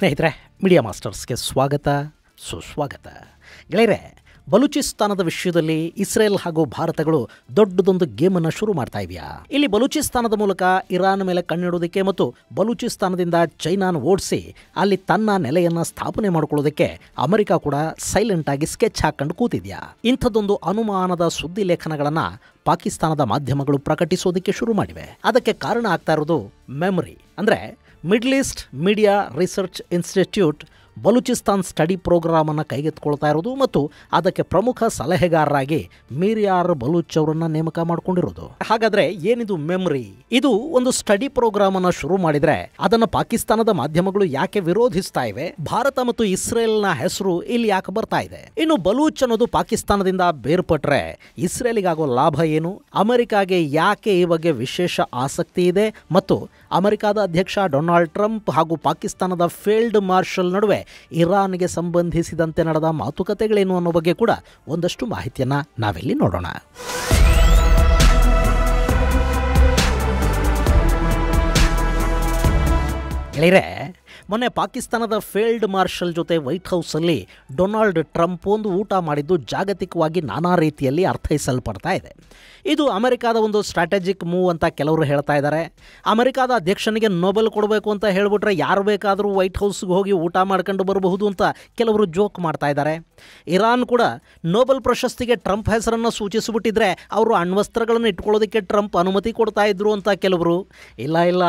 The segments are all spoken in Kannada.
ಸ್ನೇಹಿತರೆ, ಮೀಡಿಯಾ ಮಾಸ್ಟರ್ಸ್ಗೆ ಸ್ವಾಗತ ಸುಸ್ವಾಗತ. ಗೆಳೆಯರೆ, ಬಲೂಚಿಸ್ತಾನದ ವಿಷಯದಲ್ಲಿ ಇಸ್ರೇಲ್ ಹಾಗೂ ಭಾರತಗಳು ದೊಡ್ಡದೊಂದು ಗೇಮನ್ನು ಶುರು ಮಾಡ್ತಾ ಇದೆಯಾ? ಇಲ್ಲಿ ಬಲೂಚಿಸ್ತಾನದ ಮೂಲಕ ಇರಾನ್ ಮೇಲೆ ಕಣ್ಣಿಡೋದಕ್ಕೆ ಮತ್ತು ಬಲೂಚಿಸ್ತಾನದಿಂದ ಚೈನಾನ ಓಡಿಸಿ ಅಲ್ಲಿ ತನ್ನ ನೆಲೆಯನ್ನು ಸ್ಥಾಪನೆ ಮಾಡಿಕೊಳ್ಳೋದಕ್ಕೆ ಅಮೆರಿಕ ಕೂಡ ಸೈಲೆಂಟ್ ಆಗಿ ಸ್ಕೆಚ್ ಹಾಕೊಂಡು ಕೂತಿದ್ಯಾ? ಇಂಥದ್ದೊಂದು ಅನುಮಾನದ ಸುದ್ದಿ ಲೇಖನಗಳನ್ನು ಪಾಕಿಸ್ತಾನದ ಮಾಧ್ಯಮಗಳು ಪ್ರಕಟಿಸೋದಕ್ಕೆ ಶುರು ಮಾಡಿವೆ. ಅದಕ್ಕೆ ಕಾರಣ ಆಗ್ತಾ ಇರೋದು ಮೆಮೊರಿ. ಅಂದರೆ Middle East Media Research Institute Balochistan study ಪ್ರೋಗ್ರಾಮನ್ನು ಕೈಗೆತ್ತಿಕೊಳ್ತಾ ಇರೋದು ಮತ್ತು ಅದಕ್ಕೆ ಪ್ರಮುಖ ಸಲಹೆಗಾರರಾಗಿ ಮೀರಿಯಾರ್ ಬಲೂಚ್ ಅವರನ್ನು ನೇಮಕ ಮಾಡಿಕೊಂಡಿರೋದು. ಹಾಗಾದರೆ ಏನಿದು ಮೆಮೊರಿ? ಇದು ಒಂದು ಸ್ಟಡಿ ಪ್ರೋಗ್ರಾಮನ್ನು ಶುರು ಮಾಡಿದರೆ ಅದನ್ನು ಪಾಕಿಸ್ತಾನದ ಮಾಧ್ಯಮಗಳು ಯಾಕೆ ವಿರೋಧಿಸ್ತಾ ಇವೆ? ಭಾರತ ಮತ್ತು ಇಸ್ರೇಲ್ನ ಹೆಸರು ಇಲ್ಲಿ ಯಾಕೆ ಬರ್ತಾ ಇದೆ? ಇನ್ನು ಬಲೂಚ್ ಅನ್ನೋದು ಪಾಕಿಸ್ತಾನದಿಂದ ಬೇರ್ಪಟ್ರೆ ಇಸ್ರೇಲಿಗಾಗೋ ಲಾಭ ಏನು? ಅಮೆರಿಕಾಗೆ ಯಾಕೆ ಈ ಬಗ್ಗೆ ವಿಶೇಷ ಆಸಕ್ತಿ ಇದೆ? ಮತ್ತು ಅಮೆರಿಕಾದ ಅಧ್ಯಕ್ಷ ಡೊನಾಲ್ಡ್ ಟ್ರಂಪ್ ಹಾಗೂ ಪಾಕಿಸ್ತಾನದ ಫೀಲ್ಡ್ ಮಾರ್ಷಲ್ ನಡುವೆ ಇರಾನ್ಗೆ ಸಂಬಂಧಿಸಿದಂತೆ ನಡೆದ ಮಾತುಕತೆಗಳೇನು ಅನ್ನೋ ಬಗ್ಗೆ ಕೂಡ ಒಂದಷ್ಟು ಮಾಹಿತಿಯನ್ನು ನಾವಿಲ್ಲಿ ನೋಡೋಣ. ಗೆಳೆಯರೆ, ಮೊನ್ನೆ ಪಾಕಿಸ್ತಾನದ ಫೀಲ್ಡ್ ಮಾರ್ಷಲ್ ಜೊತೆ ವೈಟ್ ಹೌಸಲ್ಲಿ ಡೊನಾಲ್ಡ್ ಟ್ರಂಪ್ ಒಂದು ಊಟ ಮಾಡಿದ್ದು ಜಾಗತಿಕವಾಗಿ ನಾನಾ ರೀತಿಯಲ್ಲಿ ಅರ್ಥೈಸಲ್ಪಡ್ತಾ ಇದೆ. ಇದು ಅಮೆರಿಕಾದ ಒಂದು ಸ್ಟ್ರಾಟಜಿಕ್ ಮೂವ್ ಅಂತ ಕೆಲವರು ಹೇಳ್ತಾ ಇದ್ದಾರೆ. ಅಮೆರಿಕಾದ ಅಧ್ಯಕ್ಷನಿಗೆ ನೊಬೆಲ್ ಕೊಡಬೇಕು ಅಂತ ಹೇಳಿಬಿಟ್ರೆ ಯಾರು ಬೇಕಾದರೂ ವೈಟ್ ಹೌಸ್ಗೆ ಹೋಗಿ ಊಟ ಮಾಡ್ಕೊಂಡು ಬರಬಹುದು ಅಂತ ಕೆಲವರು ಜೋಕ್ ಮಾಡ್ತಾ ಇದ್ದಾರೆ. ಇರಾನ್ ಕೂಡ ನೊಬೆಲ್ ಪ್ರಶಸ್ತಿಗೆ ಟ್ರಂಪ್ ಹೆಸರನ್ನು ಸೂಚಿಸಿಬಿಟ್ಟಿದ್ರೆ ಅವರು ಅಣ್ವಸ್ತ್ರಗಳನ್ನು ಇಟ್ಕೊಳ್ಳೋದಕ್ಕೆ ಟ್ರಂಪ್ ಅನುಮತಿ ಕೊಡ್ತಾ ಇದ್ರು ಅಂತ ಕೆಲವರು. ಇಲ್ಲ,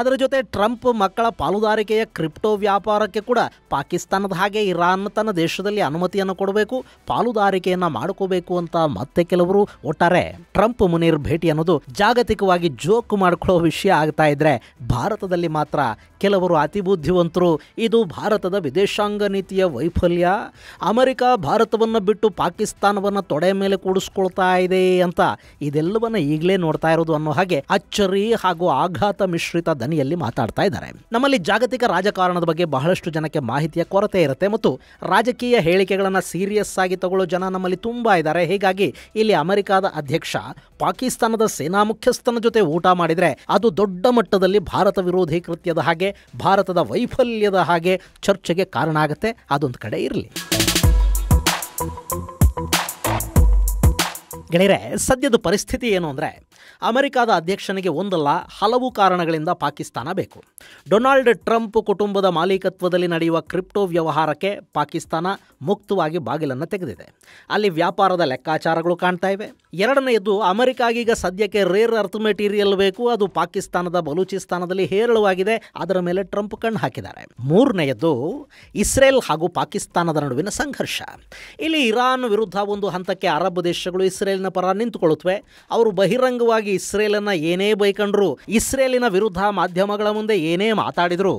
ಅದರ ಜೊತೆ ಟ್ರಂಪ್ ಮಕ್ಕಳ ಪಾಲುದಾರಿಕೆಯ ಕ್ರಿಪ್ಟೋ ವ್ಯಾಪಾರಕ್ಕೆ ಕೂಡ ಪಾಕಿಸ್ತಾನದ ಹಾಗೆ ಇರಾನ್ ತನ್ನ ದೇಶದಲ್ಲಿ ಅನುಮತಿಯನ್ನು ಕೊಡಬೇಕು, ಪಾಲುದಾರಿಕೆಯನ್ನು ಮಾಡ್ಕೋಬೇಕು ಅಂತ ಮತ್ತೆ ಕೆಲವರು. ಒಟ್ಟಾರೆ ಟ್ರಂಪ್ ಮುನೀರ್ ಭೇಟಿ ಅನ್ನೋದು ಜಾಗತಿಕವಾಗಿ ಜೋಕ್ ಮಾಡ್ಕೊಳ್ಳೋ ವಿಷಯ ಆಗ್ತಾ ಇದ್ರೆ ಭಾರತದಲ್ಲಿ ಮಾತ್ರ ಕೆಲವರು ಅತಿ ಬುದ್ಧಿವಂತರು ಇದು ಭಾರತದ ವಿದೇಶಾಂಗ ನೀತಿಯ ವೈಫಲ್ಯ, ಅಮೆರಿಕ ಭಾರತವನ್ನು ಬಿಟ್ಟು ಪಾಕಿಸ್ತಾನವನ್ನು ತೊಡೆ ಮೇಲೆ ಕೂಡಿಸ್ಕೊಳ್ತಾ ಇದೆ ಅಂತ ಇದೆಲ್ಲವನ್ನ ಈಗಲೇ ನೋಡ್ತಾ ಇರೋದು ಅನ್ನೋ ಹಾಗೆ ಅಚ್ಚರಿ ಹಾಗೂ ಆಘಾತ ಮಿಶ್ರಿತ ದನಿಯಲ್ಲಿ ಮಾತಾಡ್ತಾ ಇದ್ದಾರೆ. ನಮ್ಮಲ್ಲಿ ಜಾಗತಿಕ ರಾಜಕಾರಣದ ಬಗ್ಗೆ ಬಹಳಷ್ಟು ಜನಕ್ಕೆ ಮಾಹಿತಿಯ ಕೊರತೆ ಇರುತ್ತೆ ಮತ್ತು ರಾಜಕೀಯ ಹೇಳಿಕೆಗಳನ್ನು ಸೀರಿಯಸ್ ಆಗಿ ತಗೊಳ್ಳೋ ಜನ ನಮ್ಮಲ್ಲಿ ತುಂಬಾ ಇದ್ದಾರೆ. ಹೀಗಾಗಿ ಇಲ್ಲಿ ಅಮೆರಿಕಾದ ಅಧ್ಯಕ್ಷ ಪಾಕಿಸ್ತಾನದ ಸೇನಾ ಮುಖ್ಯಸ್ಥನ ಜೊತೆ ಊಟ ಮಾಡಿದರೆ ಅದು ದೊಡ್ಡ ಮಟ್ಟದಲ್ಲಿ ಭಾರತ ವಿರೋಧಿ ಕೃತ್ಯದ ಹಾಗೆ, ಭಾರತದ ವೈಫಲ್ಯದ ಹಾಗೆ ಚರ್ಚೆಗೆ ಕಾರಣ ಆಗುತ್ತೆ. ಅದೊಂದು ಕಡೆ ಇರಲಿ. ಗೆಳೆಯರೆ, ಸದ್ಯದ ಪರಿಸ್ಥಿತಿ ಏನು ಅಂದರೆ ಅಮೆರಿಕಾದ ಅಧ್ಯಕ್ಷನಿಗೆ ಒಂದಲ್ಲ ಹಲವು ಕಾರಣಗಳಿಂದ ಪಾಕಿಸ್ತಾನ ಬೇಕು. ಡೊನಾಲ್ಡ್ ಟ್ರಂಪ್ ಕುಟುಂಬದ ಮಾಲೀಕತ್ವದಲ್ಲಿ ನಡೆಯುವ ಕ್ರಿಪ್ಟೋ ವ್ಯವಹಾರಕ್ಕೆ ಪಾಕಿಸ್ತಾನ ಮುಕ್ತವಾಗಿ ಬಾಗಿಲನ್ನು ತೆಗೆದಿದೆ. ಅಲ್ಲಿ ವ್ಯಾಪಾರದ ಲೆಕ್ಕಾಚಾರಗಳು ಕಾಣ್ತಾ ಇವೆ. ಎರಡನೆಯದು, ಅಮೆರಿಕಾಗೀಗ ಸದ್ಯಕ್ಕೆ ರೇರ್ ಅರ್ತ್ ಮೆಟೀರಿಯಲ್ ಬೇಕು, ಅದು ಪಾಕಿಸ್ತಾನದ ಬಲೂಚಿಸ್ತಾನದಲ್ಲಿ ಹೇರಳವಾಗಿದೆ, ಅದರ ಮೇಲೆ ಟ್ರಂಪ್ ಕಣ್ಣು ಹಾಕಿದ್ದಾರೆ. ಮೂರನೆಯದು, ಇಸ್ರೇಲ್ ಹಾಗೂ ಪಾಕಿಸ್ತಾನದ ನಡುವಿನ ಸಂಘರ್ಷ. ಇಲ್ಲಿ ಇರಾನ್ ವಿರುದ್ಧ ಒಂದು ಹಂತಕ್ಕೆ ಅರಬ್ ದೇಶಗಳು ಇಸ್ರೇಲ್ನ ಪರ ನಿಂತುಕೊಳ್ಳುತ್ತವೆ. ಅವರು ಬಹಿರಂಗವಾಗಿ ಇಸ್ರೇಲನ್ನು ಏನೇ ಬೈಕೊಂಡ್ರು, ಇಸ್ರೇಲಿನ ವಿರುದ್ಧ ಮಾಧ್ಯಮಗಳ ಮುಂದೆ ಏನೇ ಮಾತಾಡಿದ್ರು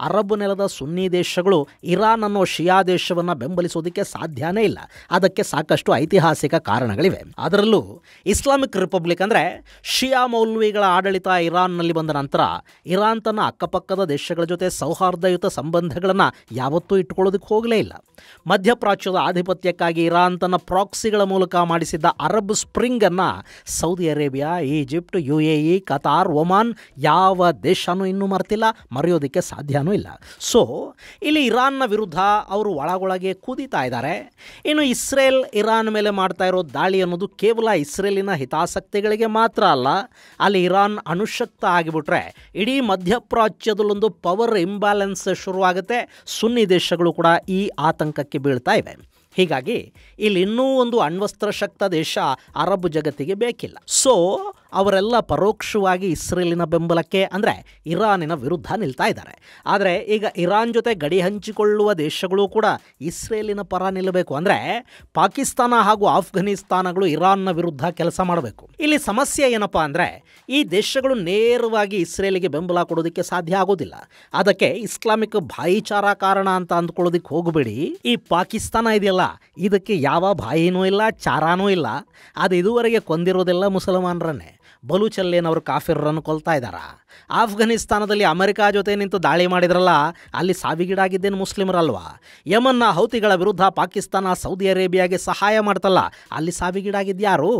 ಅರಬ್ ನೆಲದ ಸುನ್ನಿ ದೇಶಗಳು ಇರಾನ್ ಅನ್ನೋ ಶಿಯಾ ದೇಶವನ್ನು ಬೆಂಬಲಿಸೋದಕ್ಕೆ ಸಾಧ್ಯನೇ ಇಲ್ಲ. ಅದಕ್ಕೆ ಸಾಕಷ್ಟು ಐತಿಹಾಸಿಕ ಕಾರಣಗಳಿವೆ. ಅದರಲ್ಲೂ ಇಸ್ಲಾಮಿಕ್ ರಿಪಬ್ಲಿಕ್ ಅಂದರೆ ಶಿಯಾ ಮೌಲ್ವಿಗಳ ಆಡಳಿತ ಇರಾನ್ನಲ್ಲಿ ಬಂದ ನಂತರ ಇರಾನ್ ತನ್ನ ಅಕ್ಕಪಕ್ಕದ ದೇಶಗಳ ಜೊತೆ ಸೌಹಾರ್ದಯುತ ಸಂಬಂಧಗಳನ್ನು ಯಾವತ್ತೂ ಇಟ್ಕೊಳ್ಳೋದಕ್ಕೆ ಹೋಗಲೇ ಇಲ್ಲ. ಮಧ್ಯಪ್ರಾಚ್ಯದ ಆಧಿಪತ್ಯಕ್ಕಾಗಿ ಇರಾನ್ ತನ್ನ ಪ್ರಾಕ್ಸಿಗಳ ಮೂಲಕ ಮಾಡಿಸಿದ್ದ ಅರಬ್ ಸ್ಪ್ರಿಂಗ್ ಅನ್ನು Saudi Arabia, Egypt, UAE, Qatar, Oman ಯಾವ ದೇಶನೂ ಇನ್ನೂ ಮರ್ತಿಲ್ಲ, ಮರೆಯೋದಕ್ಕೆ ಸಾಧ್ಯನೂ ಇಲ್ಲ. ಸೊ ಇಲ್ಲಿ ಇರಾನ್ನ ವಿರುದ್ಧ ಅವರು ಒಳಗೊಳಗೆ ಕುದೀತಾ ಇದ್ದಾರೆ. ಇನ್ನು ಇಸ್ರೇಲ್ ಇರಾನ್ ಮೇಲೆ ಮಾಡ್ತಾ ಇರೋ ದಾಳಿ ಅನ್ನೋದು ಕೇವಲ ಇಸ್ರೇಲಿನ ಹಿತಾಸಕ್ತಿಗಳಿಗೆ ಮಾತ್ರ ಅಲ್ಲ, ಅಲ್ಲಿ ಇರಾನ್ ಅಣುಶಕ್ತ ಆಗಿಬಿಟ್ರೆ ಇಡೀ ಮಧ್ಯಪ್ರಾಚ್ಯದಲ್ಲೊಂದು ಪವರ್ ಇಂಬ್ಯಾಲೆನ್ಸ್ ಶುರುವಾಗುತ್ತೆ. ಸುನ್ನಿ ದೇಶಗಳು ಕೂಡ ಈ ಆತಂಕಕ್ಕೆ ಬೀಳ್ತಾ ಇವೆ. ಹೀಗಾಗಿ ಇಲ್ಲಿ ಇನ್ನೂ ಒಂದು ಅಣ್ವಸ್ತ್ರ ಶಕ್ತ ದೇಶ ಅರಬ್ ಜಗತ್ತಿಗೆ ಬೇಕಿಲ್ಲ. ಸೊ ಅವರೆಲ್ಲ ಪರೋಕ್ಷವಾಗಿ ಇಸ್ರೇಲಿನ ಬೆಂಬಲಕ್ಕೆ ಅಂದರೆ ಇರಾನಿನ ವಿರುದ್ಧ ನಿಲ್ತಾ ಇದ್ದಾರೆ. ಆದರೆ ಈಗ ಇರಾನ್ ಜೊತೆ ಗಡಿ ಹಂಚಿಕೊಳ್ಳುವ ದೇಶಗಳು ಕೂಡ ಇಸ್ರೇಲಿನ ಪರ ನಿಲ್ಲಬೇಕು. ಅಂದರೆ ಪಾಕಿಸ್ತಾನ ಹಾಗೂ ಆಫ್ಘನಿಸ್ತಾನಗಳು ಇರಾನ್ನ ವಿರುದ್ಧ ಕೆಲಸ ಮಾಡಬೇಕು. ಇಲ್ಲಿ ಸಮಸ್ಯೆ ಏನಪ್ಪಾ ಅಂದರೆ ಈ ದೇಶಗಳು ನೇರವಾಗಿ ಇಸ್ರೇಲಿಗೆ ಬೆಂಬಲ ಕೊಡೋದಕ್ಕೆ ಸಾಧ್ಯ ಆಗೋದಿಲ್ಲ. ಅದಕ್ಕೆ ಇಸ್ಲಾಮಿಕ್ ಭಾಯಿಚಾರ ಕಾರಣ ಅಂತ ಅಂದ್ಕೊಳ್ಳೋದಕ್ಕೆ ಹೋಗಬೇಡಿ. ಈ ಪಾಕಿಸ್ತಾನ ಇದೆಯಲ್ಲ, ಇದಕ್ಕೆ ಯಾವ ಬಾಯಿನೂ ಇಲ್ಲ, ಚಾರಾನೂ ಇಲ್ಲ. ಅದು ಇದುವರೆಗೆ ಕೊಂದಿರೋದೆಲ್ಲ ಮುಸಲ್ಮಾನರನ್ನೇ. ಬಲೂಚಲ್ಲೇನವರು ಕಾಫಿರರನ್ನು ಕೊಲ್ತಾ ಇದ್ದಾರಾ? ಆಫ್ಘನಿಸ್ತಾನದಲ್ಲಿ ಅಮೆರಿಕ ಜೊತೆ ನಿಂತು ದಾಳಿ ಮಾಡಿದ್ರಲ್ಲ, ಅಲ್ಲಿ ಸಾವಿಗೀಡಾಗಿದ್ದೇನು ಮುಸ್ಲಿಮರಲ್ವಾ? ಯಮನ್ನ ಹೌತಿಗಳ ವಿರುದ್ಧ ಪಾಕಿಸ್ತಾನ ಸೌದಿ ಅರೇಬಿಯಾಗೆ ಸಹಾಯ ಮಾಡ್ತಲ್ಲ, ಅಲ್ಲಿ ಸಾವಿಗೀಡಾಗಿದ್ಯಾರು?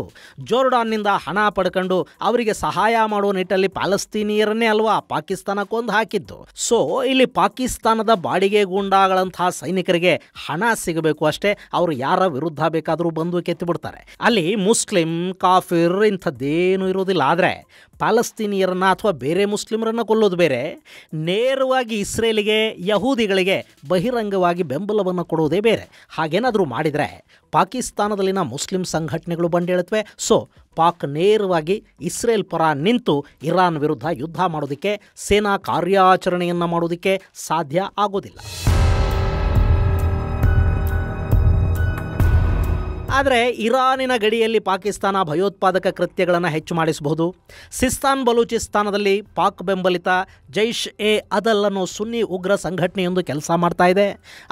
ಜೋರ್ಡಾನ್ನಿಂದ ಹಣ ಪಡ್ಕೊಂಡು ಅವರಿಗೆ ಸಹಾಯ ಮಾಡುವ ನಿಟ್ಟಲ್ಲಿ ಪ್ಯಾಲೆಸ್ತೀನಿಯರನ್ನೇ ಅಲ್ವಾ ಪಾಕಿಸ್ತಾನ ಕೊಂದು ಹಾಕಿದ್ದು. ಸೊ ಇಲ್ಲಿ ಪಾಕಿಸ್ತಾನದ ಬಾಡಿಗೆ ಗೂಂಡಾಗಳಂತಹ ಸೈನಿಕರಿಗೆ ಹಣ ಸಿಗಬೇಕು ಅಷ್ಟೇ, ಅವರು ಯಾರ ವಿರುದ್ಧ ಬೇಕಾದರೂ ಬಂದು ಕೆತ್ತಿಬಿಡ್ತಾರೆ. ಅಲ್ಲಿ ಮುಸ್ಲಿಂ ಕಾಫಿರ್ ಇಂಥದ್ದೇನೂ ಇರೋದಿಲ್ಲ. ಆದರೆ ಪ್ಯಾಲೆಸ್ತೀನಿಯರನ್ನು ಅಥವಾ ಬೇರೆ ಮುಸ್ಲಿಮರನ್ನು ಕೊಲ್ಲೋದು ಬೇರೆ, ನೇರವಾಗಿ ಇಸ್ರೇಲಿಗೆ ಯಹೂದಿಗಳಿಗೆ ಬಹಿರಂಗವಾಗಿ ಬೆಂಬಲವನ್ನು ಕೊಡೋದೇ ಬೇರೆ. ಹಾಗೇನಾದರೂ ಮಾಡಿದರೆ ಪಾಕಿಸ್ತಾನದಲ್ಲಿನ ಮುಸ್ಲಿಂ ಸಂಘಟನೆಗಳು ಬಂಡೇಳುತ್ತವೆ. ಸೊ ಪಾಕ್ ನೇರವಾಗಿ ಇಸ್ರೇಲ್ ಪರ ನಿಂತು ಇರಾನ್ ವಿರುದ್ಧ ಯುದ್ಧ ಮಾಡೋದಕ್ಕೆ, ಸೇನಾ ಕಾರ್ಯಾಚರಣೆಯನ್ನು ಮಾಡೋದಕ್ಕೆ ಸಾಧ್ಯ ಆಗೋದಿಲ್ಲ. ಆದರೆ ಇರಾನಿನ ಗಡಿಯಲ್ಲಿ ಪಾಕಿಸ್ತಾನ ಭಯೋತ್ಪಾದಕ ಕೃತ್ಯಗಳನ್ನು ಹೆಚ್ಚು ಮಾಡಿಸಬಹುದು. ಸಿಸ್ತಾನ್ ಬಲೂಚಿಸ್ತಾನದಲ್ಲಿ ಪಾಕ್ ಬೆಂಬಲಿತ ಜೈಷ್ ಎ ಅದಲ್ ಅನ್ನೋ ಸುನ್ನಿ ಉಗ್ರ ಸಂಘಟನೆಯೊಂದು ಕೆಲಸ ಮಾಡ್ತಾ ಇದೆ.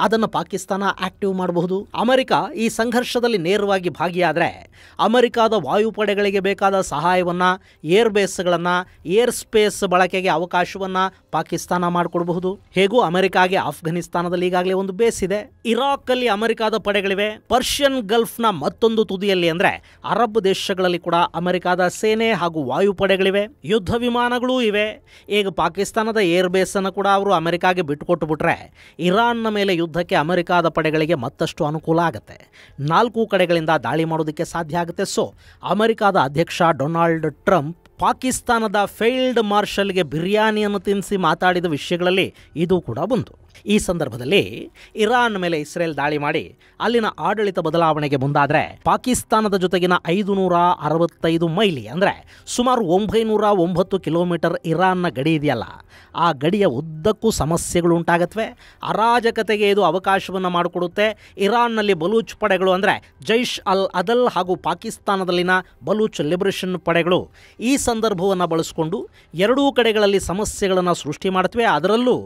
ಅದನ್ನು ಪಾಕಿಸ್ತಾನ ಆಕ್ಟಿವ್ ಮಾಡಬಹುದು. ಅಮೆರಿಕ ಈ ಸಂಘರ್ಷದಲ್ಲಿ ನೇರವಾಗಿ ಭಾಗಿಯಾದರೆ ಅಮೆರಿಕಾದ ವಾಯುಪಡೆಗಳಿಗೆ ಬೇಕಾದ ಸಹಾಯವನ್ನು, ಏರ್ ಬೇಸ್ಗಳನ್ನು, ಏರ್ ಸ್ಪೇಸ್ ಬಳಕೆಗೆ ಅವಕಾಶವನ್ನು ಪಾಕಿಸ್ತಾನ ಮಾಡಿಕೊಡಬಹುದು. ಹೇಗೂ ಅಮೆರಿಕಾಗೆ ಆಫ್ಘನಿಸ್ತಾನದಲ್ಲಿ ಈಗಾಗಲೇ ಒಂದು ಬೇಸ್ ಇದೆ. ಇರಾಕಲ್ಲಿ ಅಮೆರಿಕಾದ ಪಡೆಗಳಿವೆ. ಪರ್ಷಿಯನ್ ಗಲ್ಫ್ನ ಮತ್ತೊಂದು ತುದಿಯಲ್ಲಿ ಅಂದರೆ ಅರಬ್ ದೇಶಗಳಲ್ಲಿ ಕೂಡ ಅಮೆರಿಕಾದ ಸೇನೆ ಹಾಗೂ ವಾಯುಪಡೆಗಳಿವೆ, ಯುದ್ಧ ವಿಮಾನಗಳೂ ಇವೆ. ಈಗ ಪಾಕಿಸ್ತಾನದ ಏರ್ ಬೇಸ್ ಅನ್ನು ಕೂಡ ಅವರು ಅಮೆರಿಕಾಗೆ ಬಿಟ್ಟುಕೊಟ್ಟು ಬಿಟ್ರೆ ಇರಾನ್ನ ಮೇಲೆ ಯುದ್ಧಕ್ಕೆ ಅಮೆರಿಕಾದ ಪಡೆಗಳಿಗೆ ಮತ್ತಷ್ಟು ಅನುಕೂಲ ಆಗುತ್ತೆ. 4 ಕಡೆಗಳಿಂದ ದಾಳಿ ಮಾಡೋದಕ್ಕೆ ಸಾಧ್ಯ ಆಗುತ್ತೆ. ಸೊ ಅಮೆರಿಕಾದ ಅಧ್ಯಕ್ಷ ಡೊನಾಲ್ಡ್ ಟ್ರಂಪ್ ಪಾಕಿಸ್ತಾನದ ಫೀಲ್ಡ್ ಮಾರ್ಷಲ್ಗೆ ಬಿರಿಯಾನಿಯನ್ನು ತಿನ್ನಿಸಿ ಮಾತಾಡಿದ ವಿಷಯಗಳಲ್ಲಿ ಇದು ಕೂಡ ಒಂದು. ಈ ಸಂದರ್ಭದಲ್ಲಿ ಇರಾನ್ ಮೇಲೆ ಇಸ್ರೇಲ್ ದಾಳಿ ಮಾಡಿ ಅಲ್ಲಿನ ಆಡಳಿತ ಬದಲಾವಣೆಗೆ ಮುಂದಾದರೆ ಪಾಕಿಸ್ತಾನದ ಜೊತೆಗಿನ 565 ಮೈಲಿ ಅಂದರೆ ಸುಮಾರು 909 ಕಿಲೋಮೀಟರ್ ಇರಾನ್ನ ಗಡಿ ಇದೆಯಲ್ಲ, ಆ ಗಡಿಯ ಉದ್ದಕ್ಕೂ ಸಮಸ್ಯೆಗಳು ಉಂಟಾಗತ್ವೆ. ಅರಾಜಕತೆಗೆ ಇದು ಅವಕಾಶವನ್ನು ಮಾಡಿಕೊಡುತ್ತೆ. ಇರಾನ್ನಲ್ಲಿ ಬಲೂಚ್ ಪಡೆಗಳು ಅಂದರೆ ಜೈಷ್ ಅಲ್ ಅದಲ್ ಹಾಗೂ ಪಾಕಿಸ್ತಾನದಲ್ಲಿನ ಬಲೂಚ್ ಲಿಬರೇಷನ್ ಪಡೆಗಳು ಈ ಸಂದರ್ಭವನ್ನು ಬಳಸಿಕೊಂಡು ಎರಡೂ ಕಡೆಗಳಲ್ಲಿ ಸಮಸ್ಯೆಗಳನ್ನು ಸೃಷ್ಟಿ ಮಾಡುತ್ತವೆ. ಅದರಲ್ಲೂ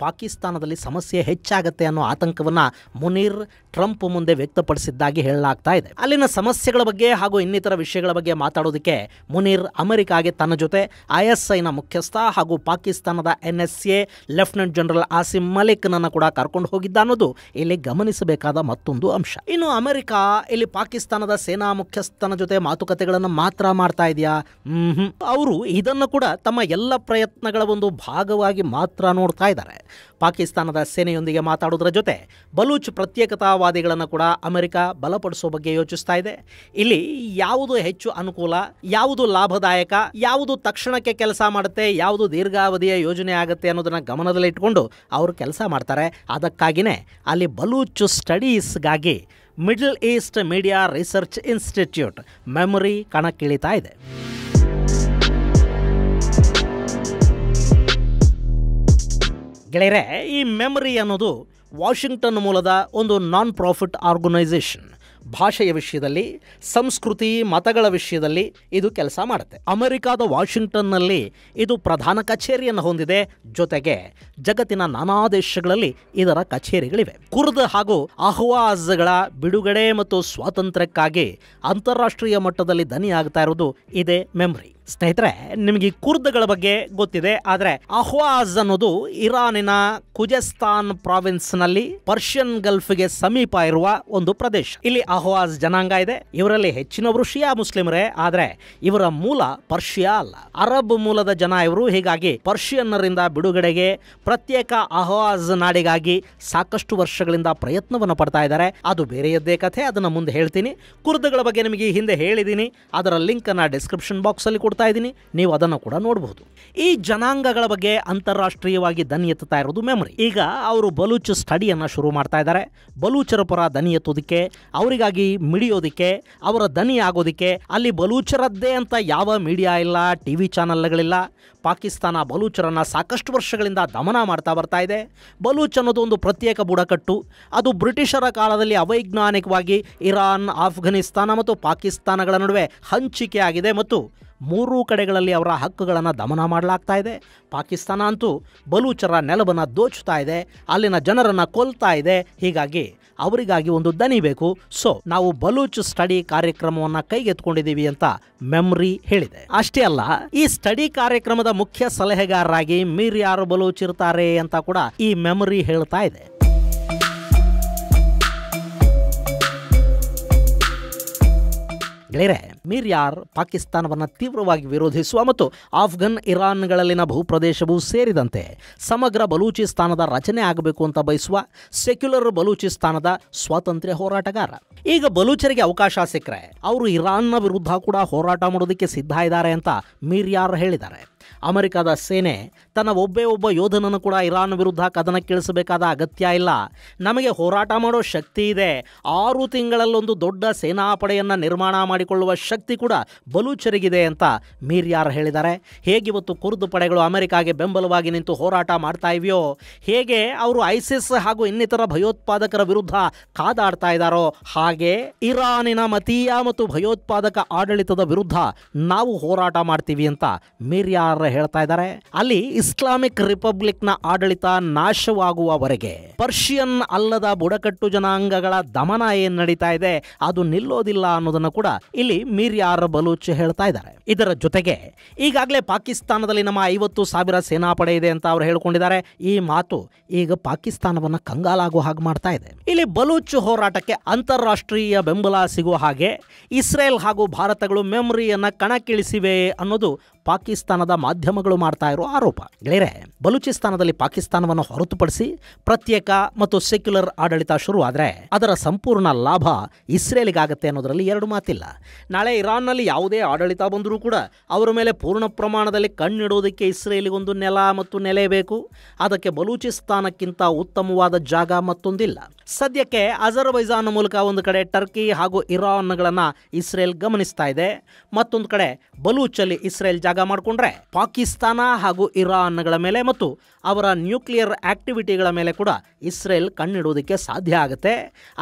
ಪಾಕಿಸ್ತಾನದಲ್ಲಿ ಸಮಸ್ಯೆ ಹೆಚ್ಚಾಗತ್ತೆ ಅನ್ನೋ ಆತಂಕವನ್ನು ಮುನೀರ್ ಟ್ರಂಪ್ ಮುಂದೆ ವ್ಯಕ್ತಪಡಿಸಿದ್ದಾಗಿ ಹೇಳಲಾಗ್ತಾ ಇದೆ. ಅಲ್ಲಿನ ಸಮಸ್ಯೆಗಳ ಬಗ್ಗೆ ಹಾಗೂ ಇನ್ನಿತರ ವಿಷಯಗಳ ಬಗ್ಗೆ ಮಾತಾಡೋದಕ್ಕೆ ಮುನೀರ್ ಅಮೆರಿಕಾಗೆ ತನ್ನ ಜೊತೆ ISIನ ಮುಖ್ಯಸ್ಥ ಹಾಗೂ ಪಾಕಿಸ್ತಾನದ NSA ಲೆಫ್ಟಿನೆಂಟ್ ಜನರಲ್ ಆಸಿಮ್ ಮಲಿಕ್ನನ್ನು ಕೂಡ ಕರ್ಕೊಂಡು ಹೋಗಿದ್ದ ಅನ್ನೋದು ಇಲ್ಲಿ ಗಮನಿಸಬೇಕಾದ ಮತ್ತೊಂದು ಅಂಶ. ಇನ್ನು ಅಮೆರಿಕ ಇಲ್ಲಿ ಪಾಕಿಸ್ತಾನದ ಸೇನಾ ಮುಖ್ಯಸ್ಥನ ಜೊತೆ ಮಾತುಕತೆಗಳನ್ನು ಮಾತ್ರ ಮಾಡ್ತಾ ಇದೆಯಾ? ಅವರು ಇದನ್ನು ಕೂಡ ತಮ್ಮ ಎಲ್ಲ ಪ್ರಯತ್ನಗಳ ಒಂದು ಭಾಗವಾಗಿ ಮಾತ್ರ ನೋಡ್ತಾ ಇದ್ದಾರೆ. ಪಾಕಿಸ್ತಾನದ ಸೇನೆಯೊಂದಿಗೆ ಮಾತಾಡೋದ್ರ ಜೊತೆ ಬಲೂಚ್ ಪ್ರತ್ಯೇಕತಾವಾದಿಗಳನ್ನು ಕೂಡ ಅಮೆರಿಕ ಬಲಪಡಿಸೋ ಬಗ್ಗೆ ಯೋಚಿಸ್ತಾ ಇದೆ. ಇಲ್ಲಿ ಯಾವುದು ಹೆಚ್ಚು ಅನುಕೂಲ, ಯಾವುದು ಲಾಭದಾಯಕ, ಯಾವುದು ತಕ್ಷಣಕ್ಕೆ ಕೆಲಸ ಮಾಡುತ್ತೆ, ಯಾವುದು ದೀರ್ಘಾವಧಿಯ ಯೋಜನೆ ಆಗುತ್ತೆ ಅನ್ನೋದನ್ನು ಗಮನದಲ್ಲಿಟ್ಕೊಂಡು ಅವರು ಕೆಲಸ ಮಾಡ್ತಾರೆ. ಅದಕ್ಕಾಗಿಯೇ ಅಲ್ಲಿ ಬಲೂಚ್ ಸ್ಟಡೀಸ್ಗಾಗಿ Middle East Media Research Institute memory ಕಣಕ್ಕಿಳಿತಾ ಇದೆ. ಗೆಳೆಯರೆ, ಈ ಮೆಮೊರಿ ಅನ್ನೋದು ವಾಷಿಂಗ್ಟನ್ ಮೂಲದ ಒಂದು ನಾನ್ ಪ್ರಾಫಿಟ್ ಆರ್ಗನೈಸೇಷನ್. ಭಾಷೆಯ ವಿಷಯದಲ್ಲಿ, ಸಂಸ್ಕೃತಿ, ಮತಗಳ ವಿಷಯದಲ್ಲಿ ಇದು ಕೆಲಸ ಮಾಡುತ್ತೆ. ಅಮೆರಿಕಾದ ವಾಷಿಂಗ್ಟನ್ನಲ್ಲಿ ಇದು ಪ್ರಧಾನ ಕಚೇರಿಯನ್ನು ಹೊಂದಿದೆ. ಜೊತೆಗೆ ಜಗತ್ತಿನ ನಾನಾ ದೇಶಗಳಲ್ಲಿ ಇದರ ಕಚೇರಿಗಳಿವೆ. ಕುರ್ದ್ ಹಾಗೂ ಅಹ್ವಾಜ್ಗಳ ಬಿಡುಗಡೆ ಮತ್ತು ಸ್ವಾತಂತ್ರ್ಯಕ್ಕಾಗಿ ಅಂತಾರಾಷ್ಟ್ರೀಯ ಮಟ್ಟದಲ್ಲಿ ದನಿಯಾಗ್ತಾ ಇರೋದು ಇದೇ ಮೆಮೊರಿ. ಸ್ನೇಹಿತರೆ, ನಿಮಗೆ ಕುರ್ದ್ಗಳ ಬಗ್ಗೆ ಗೊತ್ತಿದೆ. ಆದರೆ ಅಹ್ವಾಜ್ ಅನ್ನೋದು ಇರಾನಿನ ಖುಜೆಸ್ತಾನ್ ಪ್ರಾವಿನ್ಸ್ನಲ್ಲಿ ಪರ್ಷಿಯನ್ ಗಲ್ಫ್ಗೆ ಸಮೀಪ ಇರುವ ಒಂದು ಪ್ರದೇಶ. ಇಲ್ಲಿ ಅಹ್ವಾಜ್ ಜನಾಂಗ ಇದೆ. ಇವರಲ್ಲಿ ಹೆಚ್ಚಿನವರು ಶಿಯಾ ಮುಸ್ಲಿಮರೇ, ಆದರೆ ಇವರ ಮೂಲ ಪರ್ಷಿಯಾ ಅಲ್ಲ, ಅರಬ್ ಮೂಲದ ಜನ ಇವರು. ಹೀಗಾಗಿ ಪರ್ಷಿಯನ್ನರಿಂದ ಬಿಡುಗಡೆಗೆ, ಪ್ರತ್ಯೇಕ ಅಹ್ವಾಜ್ ನಾಡಿಗಾಗಿ ಸಾಕಷ್ಟು ವರ್ಷಗಳಿಂದ ಪ್ರಯತ್ನವನ್ನು ಪಡ್ತಾ ಇದ್ದಾರೆ. ಅದು ಬೇರೆಯದ್ದೇ ಕಥೆ, ಅದನ್ನು ಮುಂದೆ ಹೇಳ್ತೀನಿ. ಕುರ್ದ್ಗಳ ಬಗ್ಗೆ ನಿಮಗೆ ಹಿಂದೆ ಹೇಳಿದ್ದೀನಿ, ಅದರ ಲಿಂಕ್ ಅನ್ನು ಡಿಸ್ಕ್ರಿಪ್ಷನ್ ಬಾಕ್ಸ್ ಅಲ್ಲಿ ಕೊಡ್ತಾ ಇದ್ದೀನಿ, ನೀವು ಅದನ್ನು ಕೂಡ ನೋಡಬಹುದು. ಈ ಜನಾಂಗಗಳ ಬಗ್ಗೆ ಅಂತಾರಾಷ್ಟ್ರೀಯವಾಗಿ ದನಿ ಎತ್ತುತ್ತಾ ಇರೋದು ಮೆಮೊರಿ. ಈಗ ಅವರು ಬಲೂಚ್ ಸ್ಟಡಿಯನ್ನು ಶುರು ಮಾಡ್ತಾ ಇದ್ದಾರೆ. ಬಲೂಚರ ಪರ ದನಿ ಎತ್ತೋದಕ್ಕೆ, ಅವರಿಗಾಗಿ ಮಿಡಿಯೋದಕ್ಕೆ, ಅವರ ದನಿ ಆಗೋದಕ್ಕೆ. ಅಲ್ಲಿ ಬಲೂಚರದ್ದೇ ಅಂತ ಯಾವ ಮೀಡಿಯಾ ಇಲ್ಲ, TV ಚಾನಲ್ಗಳಿಲ್ಲ. ಪಾಕಿಸ್ತಾನ ಬಲೂಚರನ್ನು ಸಾಕಷ್ಟು ವರ್ಷಗಳಿಂದ ದಮನ ಮಾಡ್ತಾ ಬರ್ತಾ ಇದೆ. ಬಲೂಚ್ ಅನ್ನೋದು ಒಂದು ಪ್ರತ್ಯೇಕ ಬುಡಕಟ್ಟು. ಅದು ಬ್ರಿಟಿಷರ ಕಾಲದಲ್ಲಿ ಅವೈಜ್ಞಾನಿಕವಾಗಿ ಇರಾನ್, ಆಫ್ಘನಿಸ್ತಾನ ಮತ್ತು ಪಾಕಿಸ್ತಾನಗಳ ನಡುವೆ ಹಂಚಿಕೆ ಆಗಿದೆ ಮತ್ತು 3 ಕಡೆಗಳಲ್ಲಿ ಅವರ ಹಕ್ಕುಗಳನ್ನು ದಮನ ಮಾಡಲಾಗ್ತಾ ಇದೆ. ಪಾಕಿಸ್ತಾನ ಅಂತೂ ಬಲೂಚರ ನೆಲವನ್ನು ದೋಚುತ್ತಾ ಇದೆ, ಅಲ್ಲಿನ ಜನರನ್ನು ಕೊಲ್ತಾ ಇದೆ. ಹೀಗಾಗಿ ಅವರಿಗಾಗಿ ಒಂದು ದನಿ ಬೇಕು. ಸೊ ನಾವು ಬಲೂಚ್ ಸ್ಟಡಿ ಕಾರ್ಯಕ್ರಮವನ್ನ ಕೈಗೆತ್ಕೊಂಡಿದ್ದೀವಿ ಅಂತ ಮೆಮ್ರಿ ಹೇಳಿದೆ. ಅಷ್ಟೇ ಅಲ್ಲ, ಈ ಸ್ಟಡಿ ಕಾರ್ಯಕ್ರಮದ ಮುಖ್ಯ ಸಲಹೆಗಾರರಾಗಿ ಮಿರ್ಯಾರ್ ಬಲೂಚ್ ಇರ್ತಾರೆ ಅಂತ ಕೂಡ ಈ ಮೆಮ್ರಿ ಹೇಳ್ತಾ ಇದೆ. ಗೆಳೆಯರೆ, ಮಿರ್ಯಾರ್ ಪಾಕಿಸ್ತಾನವನ್ನು ತೀವ್ರವಾಗಿ ವಿರೋಧಿಸುವ ಮತ್ತು ಆಫ್ಘನ್ ಇರಾನ್ಗಳಲ್ಲಿನ ಭೂಪ್ರದೇಶವೂ ಸೇರಿದಂತೆ ಸಮಗ್ರ ಬಲೂಚಿಸ್ತಾನದ ರಚನೆ ಆಗಬೇಕು ಅಂತ ಬಯಸುವ ಸೆಕ್ಯುಲರ್ ಬಲೂಚಿಸ್ತಾನದ ಸ್ವಾತಂತ್ರ್ಯ ಹೋರಾಟಗಾರ. ಈಗ ಬಲೂಚರಿಗೆ ಅವಕಾಶ ಸಿಕ್ಕರೆ ಅವರು ಇರಾನ್ನ ವಿರುದ್ಧ ಕೂಡ ಹೋರಾಟ ಮಾಡೋದಕ್ಕೆ ಸಿದ್ಧ ಇದ್ದಾರೆ ಅಂತ ಮಿರ್ಯಾರ್ ಹೇಳಿದ್ದಾರೆ. ಅಮೆರಿಕದ ಸೇನೆ ತನ್ನ ಒಬ್ಬ ಯೋಧನನ್ನು ಕೂಡ ಇರಾನ್ ವಿರುದ್ಧ ಕದನಕ್ಕಿಳಿಸಬೇಕಾದ ಅಗತ್ಯ ಇಲ್ಲ. ನಮಗೆ ಹೋರಾಟ ಮಾಡೋ ಶಕ್ತಿ ಇದೆ. 6 ತಿಂಗಳಲ್ಲೊಂದು ದೊಡ್ಡ ಸೇನಾಪಡೆಯನ್ನು ನಿರ್ಮಾಣ ಮಾಡಿಕೊಳ್ಳುವ ಶಕ್ತಿ ಕೂಡ ಬಲೂಚರಿಗಿದೆ ಅಂತ ಮಿರ್ಯಾರ್ ಹೇಳಿದ್ದಾರೆ. ಹೇಗಿವತ್ತು ಕುರ್ದ್ ಪಡೆಗಳು ಅಮೆರಿಕಾಗೆ ಬೆಂಬಲವಾಗಿ ನಿಂತು ಹೋರಾಟ ಮಾಡ್ತಾ ಇವೆಯೋ, ಹೇಗೆ ಅವರು ಐಸಿಸ್ ಹಾಗೂ ಇನ್ನಿತರ ಭಯೋತ್ಪಾದಕರ ವಿರುದ್ಧ ಕಾದಾಡ್ತಾ ಇದ್ದಾರೋ, ಹಾಗೆ ಇರಾನಿನ ಮತೀಯ ಮತ್ತು ಭಯೋತ್ಪಾದಕ ಆಡಳಿತದ ವಿರುದ್ಧ ನಾವು ಹೋರಾಟ ಮಾಡ್ತೀವಿ ಅಂತ ಮಿರ್ಯಾರ್ ಹೇಳ್ತಾ ಇದ್ದಾರೆ. ಅಲ್ಲಿ ಇಸ್ಲಾಮಿಕ್ ರಿಪಬ್ಲಿಕ್ನ ಆಡಳಿತ ನಾಶವಾಗುವವರೆಗೆ ಪರ್ಷಿಯನ್ ಅಲ್ಲದ ಬುಡಕಟ್ಟು ಜನಾಂಗಗಳ ದಮನ ಏನ್ ನಡೀತಾ ಇದೆ ಅದು ನಿಲ್ಲೋದಿಲ್ಲ ಅನ್ನೋದನ್ನು ಕೂಡ ಇಲ್ಲಿ ಮಿರ್ಯಾರ್ ಬಲೂಚ್ ಹೇಳ್ತಾ ಇದ್ದಾರೆ. ಇದರ ಜೊತೆಗೆ ಈಗಾಗಲೇ ಪಾಕಿಸ್ತಾನದಲ್ಲಿ ನಮ್ಮ 50,000 ಸೇನಾಪಡೆ ಇದೆ ಅಂತ ಅವರು ಹೇಳ್ಕೊಂಡಿದ್ದಾರೆ. ಈ ಮಾತು ಈಗ ಪಾಕಿಸ್ತಾನವನ್ನ ಕಂಗಾಲಾಗುವ ಹಾಗೆ ಮಾಡ್ತಾ ಇದೆ. ಇಲ್ಲಿ ಬಲೂಚ್ ಹೋರಾಟಕ್ಕೆ ಅಂತಾರಾಷ್ಟ್ರೀಯ ಬೆಂಬಲ ಸಿಗುವ ಹಾಗೆ ಇಸ್ರೇಲ್ ಹಾಗೂ ಭಾರತಗಳು ಮೆಮ್ರಿಯನ್ನ ಕಣಕ್ಕಿಳಿಸಿವೆ ಅನ್ನೋದು ಪಾಕಿಸ್ತಾನದ ಮಾಧ್ಯಮಗಳು ಮಾಡ್ತಾ ಇರೋ ಆರೋಪ. ಗೆಳೆಯರೆ, ಬಲೂಚಿಸ್ತಾನದಲ್ಲಿ ಪಾಕಿಸ್ತಾನವನ್ನು ಹೊರತುಪಡಿಸಿ ಪ್ರತ್ಯೇಕ ಮತ್ತು ಸೆಕ್ಯುಲರ್ ಆಡಳಿತ ಶುರುವಾದರೆ ಅದರ ಸಂಪೂರ್ಣ ಲಾಭ ಇಸ್ರೇಲಿಗಾಗತ್ತೆ ಅನ್ನೋದರಲ್ಲಿ ಎರಡು ಮಾತಿಲ್ಲ. ನಾಳೆ ಇರಾನ್ನಲ್ಲಿ ಯಾವುದೇ ಆಡಳಿತ ಬಂದರೂ ಕೂಡ ಅವರ ಮೇಲೆ ಪೂರ್ಣ ಪ್ರಮಾಣದಲ್ಲಿ ಕಣ್ಣಿಡೋದಕ್ಕೆ ಇಸ್ರೇಲಿಗೊಂದು ನೆಲ ಮತ್ತು ನೆಲೆ ಬೇಕು. ಅದಕ್ಕೆ ಬಲೂಚಿಸ್ತಾನಕ್ಕಿಂತ ಉತ್ತಮವಾದ ಜಾಗ ಮತ್ತೊಂದಿಲ್ಲ. ಸದ್ಯಕ್ಕೆ ಅಜರ್ಬೈಜಾನ್ ಮೂಲಕ ಒಂದು ಕಡೆ ಟರ್ಕಿ ಹಾಗೂ ಇರಾನ್ಗಳನ್ನು ಇಸ್ರೇಲ್ ಗಮನಿಸ್ತಾ ಇದೆ. ಮತ್ತೊಂದು ಕಡೆ ಬಲೂಚಲ್ಲಿ ಇಸ್ರೇಲ್ ಜಾಗ ಮಾಡಿಕೊಂಡ್ರೆ ಪಾಕಿಸ್ತಾನ ಹಾಗೂ ಇರಾನ್ಗಳ ಮೇಲೆ ಮತ್ತು ಅವರ ನ್ಯೂಕ್ಲಿಯರ್ ಆಕ್ಟಿವಿಟಿಗಳ ಮೇಲೆ ಕೂಡ ಇಸ್ರೇಲ್ ಕಣ್ಣಿಡೋದಕ್ಕೆ ಸಾಧ್ಯ ಆಗುತ್ತೆ.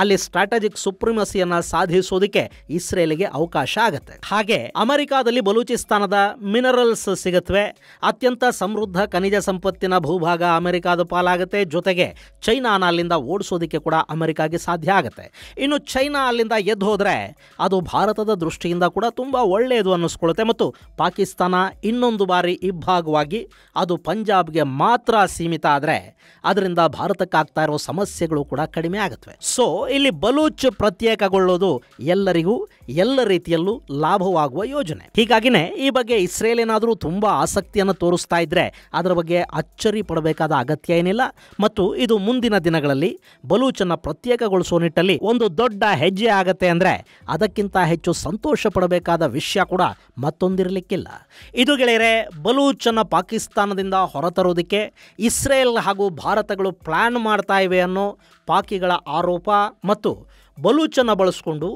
ಅಲ್ಲಿ ಸ್ಟ್ರಾಟಜಿಕ್ ಸುಪ್ರಿಮಸಿಯನ್ನು ಸಾಧಿಸೋದಕ್ಕೆ ಇಸ್ರೇಲ್ಗೆ ಅವಕಾಶ ಆಗುತ್ತೆ. ಹಾಗೆ ಅಮೆರಿಕಾದಲ್ಲಿ ಬಲೂಚಿಸ್ತಾನದ ಮಿನರಲ್ಸ್ ಸಿಗುತ್ತವೆ. ಅತ್ಯಂತ ಸಮೃದ್ಧ ಖನಿಜ ಸಂಪತ್ತಿನ ಭೂಭಾಗ ಅಮೆರಿಕಾದ ಪಾಲಾಗುತ್ತೆ. ಜೊತೆಗೆ ಚೈನಾನ ಅಲ್ಲಿಂದ ಓಡಿಸೋದಕ್ಕೆ ಕೂಡ ಅಮೆರಿಕಾಗೆ ಸಾಧ್ಯ ಆಗುತ್ತೆ. ಇನ್ನು ಚೈನಾ ಅಲ್ಲಿಂದ ಎದ್ದು ಹೋದರೆ ಅದು ಭಾರತದ ದೃಷ್ಟಿಯಿಂದ ಕೂಡ ತುಂಬ ಒಳ್ಳೆಯದು ಅನ್ನಿಸ್ಕೊಳ್ಳುತ್ತೆ ಮತ್ತು ಪಾಕಿಸ್ತಾನ ಇನ್ನೊಂದು ಬಾರಿ ಇಬ್ಬಾಗವಾಗಿ ಅದು ಪಂಜಾಬ್ಗೆ ಮಾತ್ರ ಸೀಮಿತ ಆದರೆ ಅದರಿಂದ ಭಾರತಕ್ಕಾಗ್ತಾ ಇರೋ ಸಮಸ್ಯೆಗಳು ಕೂಡ ಕಡಿಮೆ ಆಗುತ್ತವೆ. ಸೊ ಇಲ್ಲಿ ಬಲೂಚ್ ಪ್ರತ್ಯೇಕಗೊಳ್ಳೋದು ಎಲ್ಲರಿಗೂ ಎಲ್ಲ ರೀತಿಯಲ್ಲೂ ಲಾಭವಾಗುವ ಯೋಜನೆ. ಹೀಗಾಗಿನೇ ಈ ಬಗ್ಗೆ ಇಸ್ರೇಲ್ ಏನಾದರೂ ತುಂಬ ಆಸಕ್ತಿಯನ್ನು ತೋರಿಸ್ತಾ ಇದ್ರೆ ಅದರ ಬಗ್ಗೆ ಅಚ್ಚರಿ ಪಡಬೇಕಾದ ಅಗತ್ಯ ಏನಿಲ್ಲ ಮತ್ತು ಇದು ಮುಂದಿನ ದಿನಗಳಲ್ಲಿ ಬಲೂಚನ್ನ ಪ್ರತ್ಯೇಕಗೊಳಿಸೋ ನಿಟ್ಟಲ್ಲಿ ಒಂದು ದೊಡ್ಡ ಹೆಜ್ಜೆ ಆಗತ್ತೆ ಅಂದರೆ ಅದಕ್ಕಿಂತ ಹೆಚ್ಚು ಸಂತೋಷ ಪಡಬೇಕಾದ ವಿಷಯ ಕೂಡ ಮತ್ತೊಂದಿರಲಿಕ್ಕಿಲ್ಲ. ಇದು ಗೆಳೆಯರೆ, ಬಲೂಚನ್ನ ಪಾಕಿಸ್ತಾನದಿಂದ ಹೊರತರೋದಕ್ಕೆ ಇಸ್ರೇಲ್ ಹಾಗೂ ಭಾರತಗಳು ಪ್ಲಾನ್ ಮಾಡ್ತಾ ಇವೆ ಅನ್ನೋ ಪಾಕಿಗಳ ಆರೋಪ ಮತ್ತು ಬಲೂಚನ್ನು ಬಳಸಿಕೊಂಡು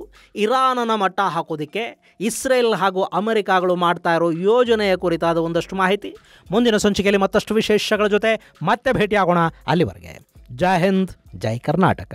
ಇರಾನನ ಮಟ್ಟ ಹಾಕೋದಕ್ಕೆ ಇಸ್ರೇಲ್ ಹಾಗೂ ಅಮೆರಿಕಾಗಳು ಮಾಡ್ತಾ ಇರೋ ಯೋಜನೆಯ ಕುರಿತಾದ ಒಂದಷ್ಟು ಮಾಹಿತಿ. ಮುಂದಿನ ಸಂಚಿಕೆಯಲ್ಲಿ ಮತ್ತಷ್ಟು ವಿಶೇಷಗಳ ಜೊತೆ ಮತ್ತೆ ಭೇಟಿಯಾಗೋಣ. ಅಲ್ಲಿವರೆಗೆ ಜೈ ಹಿಂದ್, ಜೈ ಕರ್ನಾಟಕ.